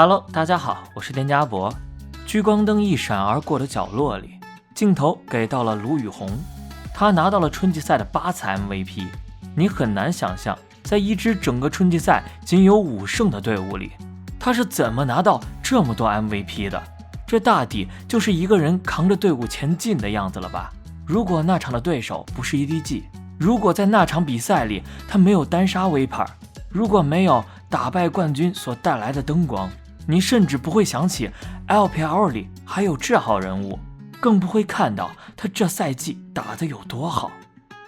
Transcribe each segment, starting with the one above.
Hello， 大家好，我是田家博。聚光灯一闪而过的角落里，镜头给到了卢宇红，他拿到了春季赛的8次 MVP。你很难想象，在一支整个春季赛仅有5胜的队伍里，他是怎么拿到这么多 MVP 的？这大抵就是一个人扛着队伍前进的样子了吧？如果那场的对手不是 EDG， 如果在那场比赛里他没有单杀微牌，如果没有打败冠军所带来的灯光，你甚至不会想起 LPL 里还有这号人物，更不会看到他这赛季打得有多好。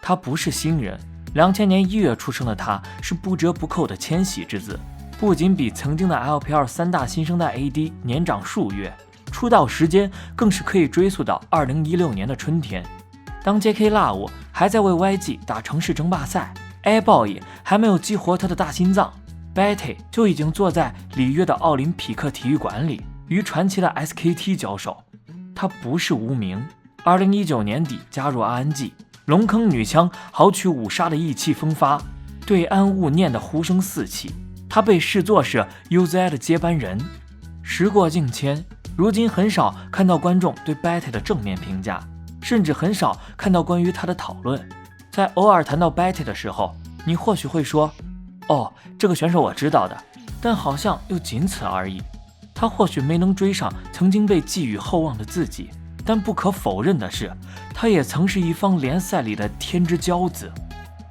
他不是新人，2000年1月出生的他是不折不扣的千禧之子，不仅比曾经的 LPL 3大新生代 AD 年长数月，出道时间更是可以追溯到2016年的春天。当 JK Love 还在为 YG 打城市争霸赛， Airboy 还没有激活他的大心脏， Betty 就已经坐在里约的奥林匹克体育馆里与传奇的 SKT 交手。他不是无名，2019年底加入 RNG， 龙坑女枪豪取5杀的意气风发，对安勿念的呼声四起，他被视作是 UZI 的接班人。时过境迁，如今很少看到观众对 Betty 的正面评价，甚至很少看到关于他的讨论。在偶尔谈到 Betty 的时候，你或许会说，哦，这个选手我知道的，但好像又仅此而已。他或许没能追上曾经被寄予厚望的自己，但不可否认的是，他也曾是一方联赛里的天之骄子。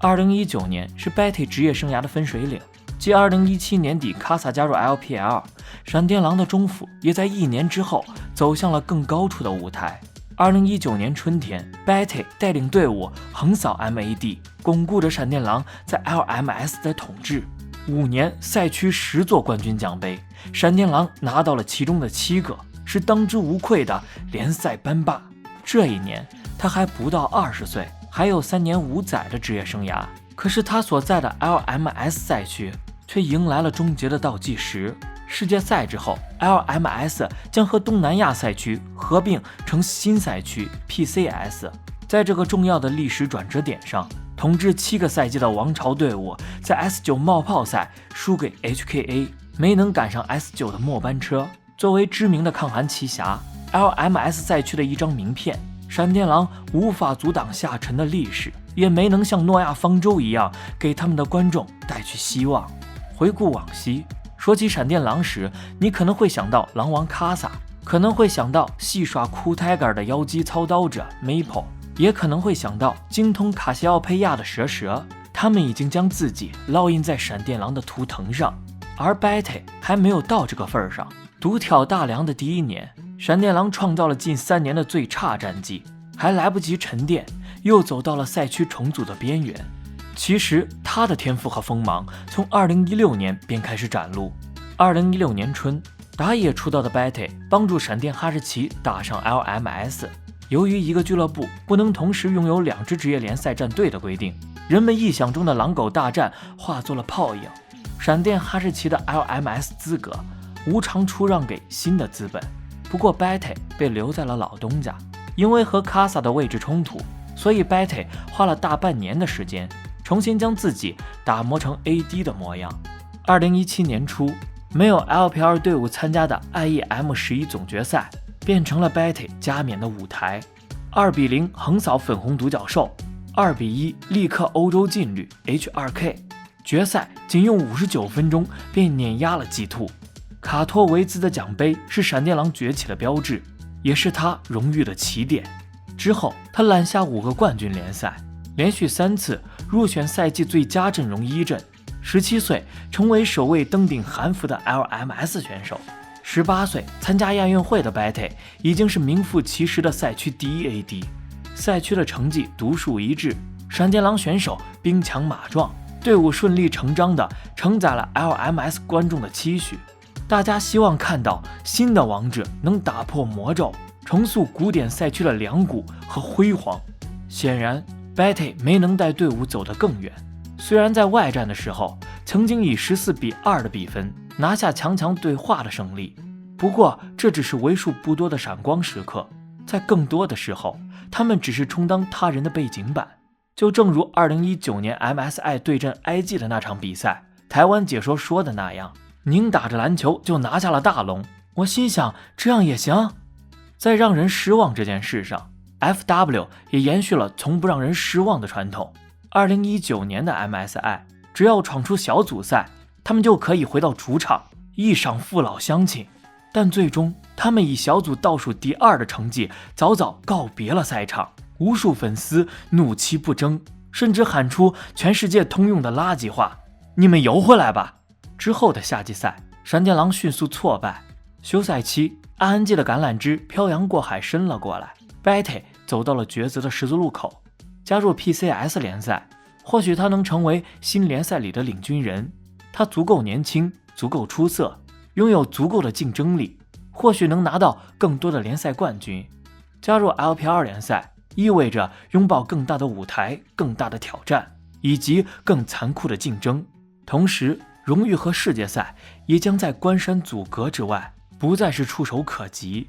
2019年是 Betty 职业生涯的分水岭，继2017年底卡萨加入 LPL， 闪电狼的中府也在1年之后走向了更高处的舞台。2019年春天， Betty 带领队伍横扫 MAD， 巩固着闪电狼在 LMS 的统治。5年赛区10座冠军奖杯，闪电狼拿到了其中的7个，是当之无愧的联赛班霸。这一年他还不到20岁，还有3年5载的职业生涯，可是他所在的 LMS 赛区却迎来了终结的倒计时。世界赛之后， LMS 将和东南亚赛区合并成新赛区 PCS。 在这个重要的历史转折点上，统治7个赛季的王朝队伍在 S9 冒泡赛输给 HKA， 没能赶上 S9 的末班车。作为知名的抗韩奇侠， LMS 赛区的一张名片，闪电狼无法阻挡下沉的历史，也没能像诺亚方舟一样给他们的观众带去希望。回顾往昔，说起闪电狼时，你可能会想到狼王卡萨，可能会想到戏耍酷泰戈尔的妖姬操刀者 Maple， 也可能会想到精通卡西奥佩亚的蛇，他们已经将自己烙印在闪电狼的图腾上。而 Betty 还没有到这个份上，独挑大梁的第1年，闪电狼创造了近3年的最差战绩，还来不及沉淀，又走到了赛区重组的边缘。其实他的天赋和锋芒从2016年便开始展露。2016年春，打野出道的 Betty 帮助闪电哈士奇打上 LMS。 由于一个俱乐部不能同时拥有2支职业联赛战队的规定，人们臆想中的狼狗大战化作了泡影。闪电哈士奇的 LMS 资格无偿出让给新的资本，不过 Betty 被留在了老东家。因为和卡萨的位置冲突，所以 Betty 花了大半年的时间重新将自己打磨成 AD 的模样。2017年初，没有 LPL 队伍参加的 IEM11 总决赛变成了 Betty 加冕的舞台。2-0横扫粉红独角兽，2-1力克欧洲劲旅 H2K， 决赛仅用59分钟便碾压了G2。卡托维兹的奖杯是闪电狼崛起的标志，也是他荣誉的起点。之后他揽下5个冠军联赛，连续3次入选赛季最佳阵容1阵。17岁成为首位登顶韩服的 LMS 选手。18岁参加亚运会的 Betty 已经是名副其实的赛区第1 AD。赛区的成绩独树一帜，闪电狼选手兵强马壮，队伍顺理成章地承载了 LMS 观众的期许。大家希望看到新的王者能打破魔咒，重塑古典赛区的两股和辉煌。显然 Betty 没能带队伍走得更远，虽然在外战的时候曾经以14-2的比分拿下强对话的胜利，不过这只是为数不多的闪光时刻，在更多的时候他们只是充当他人的背景板。就正如2019年 MSI 对阵 IG 的那场比赛，台湾解说说的那样，您打着篮球就拿下了大龙，我心想这样也行。在让人失望这件事上， FW 也延续了从不让人失望的传统。2019年的 MSI 只要闯出小组赛，他们就可以回到主场一赏父老乡亲，但最终他们以小组倒数第2的成绩早早告别了赛场，无数粉丝怒其不争，甚至喊出全世界通用的垃圾话：你们游回来吧。之后的夏季赛，闪电狼迅速挫败。休赛期，RNG 的橄榄枝漂洋过海伸了过来， Betty 走到了抉择的十字路口，加入 PCS 联赛，或许他能成为新联赛里的领军人。他足够年轻，足够出色，拥有足够的竞争力，或许能拿到更多的联赛冠军。加入 LPL 联赛意味着拥抱更大的舞台、更大的挑战以及更残酷的竞争，同时荣誉和世界赛也将在关山阻隔之外，不再是触手可及。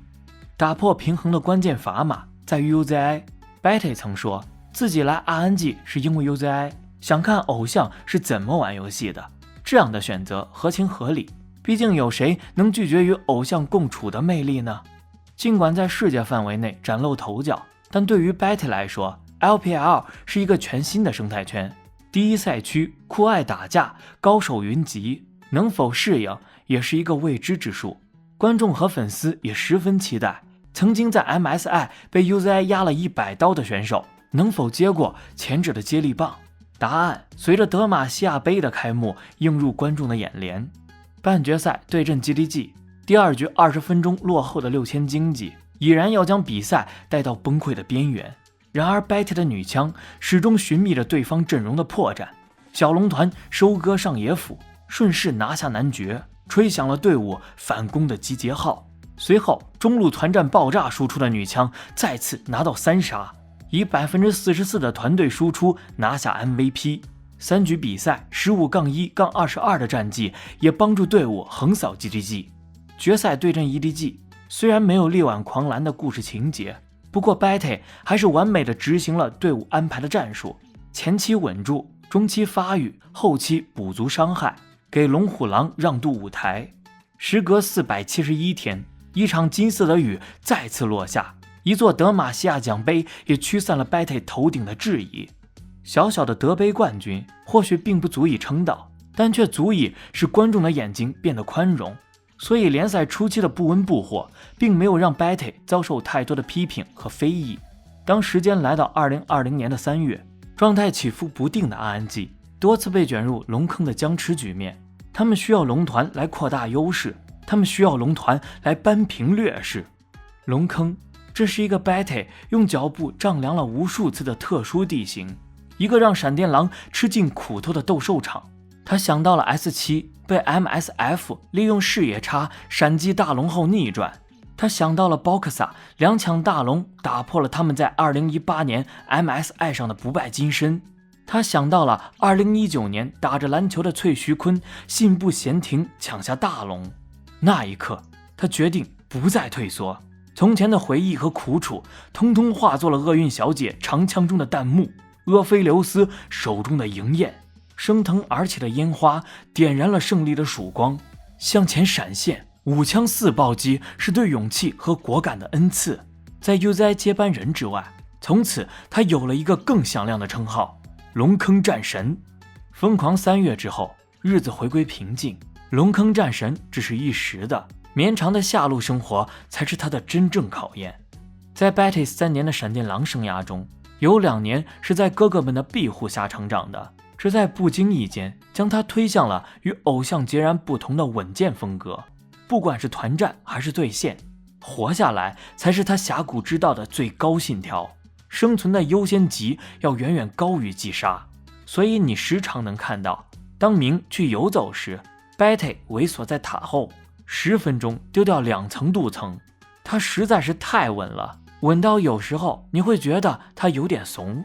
打破平衡的关键砝码在于 UZI。 Betty 曾说自己来 RNG 是因为 UZI， 想看偶像是怎么玩游戏的，这样的选择合情合理，毕竟有谁能拒绝与偶像共处的魅力呢？尽管在世界范围内崭露头角，但对于 Betty 来说， LPL 是一个全新的生态圈。第一赛区酷爱打架，高手云集，能否适应也是一个未知之数。观众和粉丝也十分期待曾经在 MSI 被 UZI 压了100刀的选手能否接过前者的接力棒。答案随着德玛西亚杯的开幕映入观众的眼帘。半决赛对阵 GDG， 第2局20分钟落后的6000经济已然要将比赛带到崩溃的边缘。然而 Betty 的女枪始终寻觅着对方阵容的破绽，小龙团收割上野府，顺势拿下男爵，吹响了队伍反攻的集结号。随后中路团战爆炸输出的女枪再次拿到3杀，以 44% 的团队输出拿下 MVP。 3局比赛 15-1-22 的战绩也帮助队伍横扫 GDG。 决赛对阵 EDG， 虽然没有力挽狂澜的故事情节，不过 Betty 还是完美的执行了队伍安排的战术，前期稳住，中期发育，后期补足伤害，给龙虎狼让渡舞台。时隔471天，一场金色的雨再次落下，一座德玛西亚奖杯也驱散了 Betty 头顶的质疑。小小的德杯冠军或许并不足以称道，但却足以使观众的眼睛变得宽容。所以联赛初期的不温不火并没有让 Betty 遭受太多的批评和非议。当时间来到2020年的3月，状态起伏不定的 RNG 多次被卷入龙坑的僵持局面，他们需要龙团来扩大优势，他们需要龙团来扳平劣势。龙坑，这是一个 Betty 用脚步丈量了无数次的特殊地形，一个让闪电狼吃尽苦头的斗兽场。他想到了 S7 被 MSF 利用视野差闪击大龙后逆转，他想到了 Boxa 2抢大龙打破了他们在2018年 MSI 上的不败金身，他想到了2019年打着篮球的翠徐坤信步闲庭抢下大龙。那一刻他决定不再退缩，从前的回忆和苦楚通通化作了厄运小姐长枪中的弹幕，阿菲琉斯手中的银焰，升腾而起的烟花点燃了胜利的曙光，向前闪现。5枪4暴击是对勇气和果敢的恩赐。在 UZI 接班人之外，从此他有了一个更响亮的称号——龙坑战神。疯狂3月之后，日子回归平静，龙坑战神只是一时的，绵长的下路生活才是他的真正考验。在 Betty 3年的闪电狼生涯中，有2年是在哥哥们的庇护下成长的，这在不经意间将他推向了与偶像截然不同的稳健风格。不管是团战还是对线，活下来才是他峡谷之道的最高信条，生存的优先级要远远高于击杀。所以你时常能看到，当明去游走时， Betty 猥琐在塔后10分钟丢掉2层镀层，他实在是太稳了，稳到有时候你会觉得他有点怂。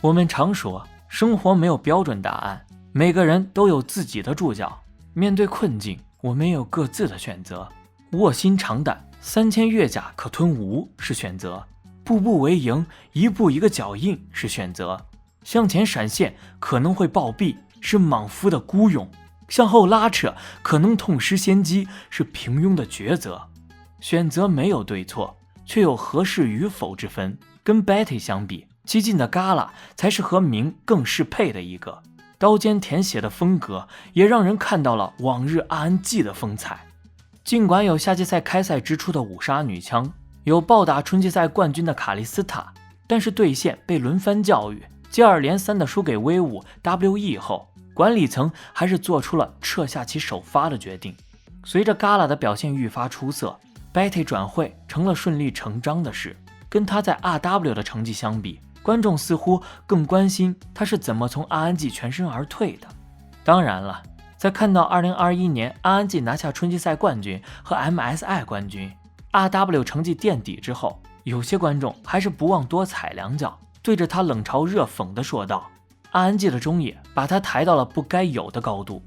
我们常说生活没有标准答案，每个人都有自己的注脚，面对困境我们也有各自的选择。卧薪尝胆，3000越甲可吞吴是选择，步步为营，一步一个脚印是选择，向前闪现可能会暴毙是莽夫的孤勇，向后拉扯可能痛失先机，是平庸的抉择。选择没有对错，却有合适与否之分。跟 Betty 相比，激进的 Gala 才是和明更适配的一个。刀尖舔血的风格也让人看到了往日 RNG 的风采。尽管有夏季赛开赛之初的五杀女枪，有暴打春季赛冠军的卡莉斯塔，但是对线被轮番教育，接二连三的输给威武 WE 后，管理层还是做出了撤下其首发的决定。随着 Gala 的表现愈发出色， Betty 转会成了顺理成章的事。跟他在 RW 的成绩相比，观众似乎更关心他是怎么从 RNG 全身而退的。当然了，在看到2021年 RNG 拿下春季赛冠军和 MSI 冠军， RW 成绩垫底之后，有些观众还是不忘多踩两脚，对着他冷嘲热讽地说道 RNG 的中野把他抬到了不该有的高度，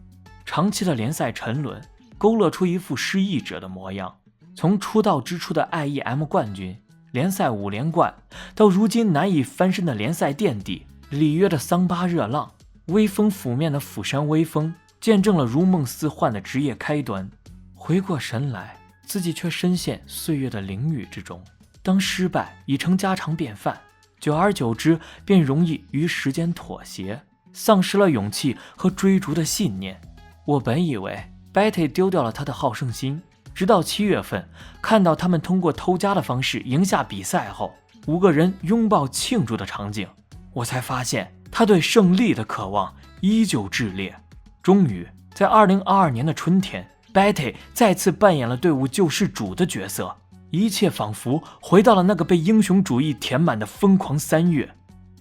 长期的联赛沉沦勾勒出一副失意者的模样。从出道之初的 IEM 冠军，联赛5连冠，到如今难以翻身的联赛垫底，里约的桑巴热浪，微风拂面的釜山微风，见证了如梦似幻的职业开端。回过神来，自己却深陷岁月的囹圄之中。当失败已成家常便饭，久而久之便容易与时间妥协，丧失了勇气和追逐的信念。我本以为 Betty 丢掉了他的好胜心，直到7月份看到他们通过偷家的方式赢下比赛后，5个人拥抱庆祝的场景，我才发现他对胜利的渴望依旧炽烈。终于在2022年的春天， Betty 再次扮演了队伍救世主的角色，一切仿佛回到了那个被英雄主义填满的疯狂3月。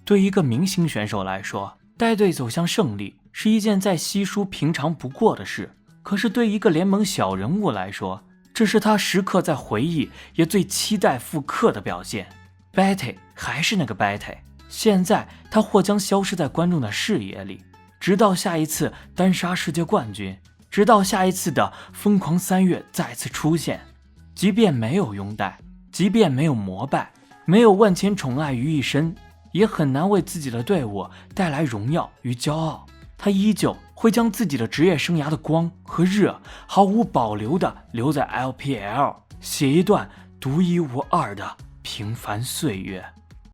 对一个明星选手来说，带队走向胜利是一件再稀疏平常不过的事，可是对一个联盟小人物来说，这是他时刻在回忆也最期待复刻的表现。 Betty 还是那个 Betty， 现在他或将消失在观众的视野里，直到下一次单杀世界冠军，直到下一次的疯狂3月再次出现。即便没有拥戴，即便没有膜拜，没有万千宠爱于一身，也很难为自己的队伍带来荣耀与骄傲。他依旧会将自己的职业生涯的光和热毫无保留地留在 LPL， 写一段独一无二的平凡岁月。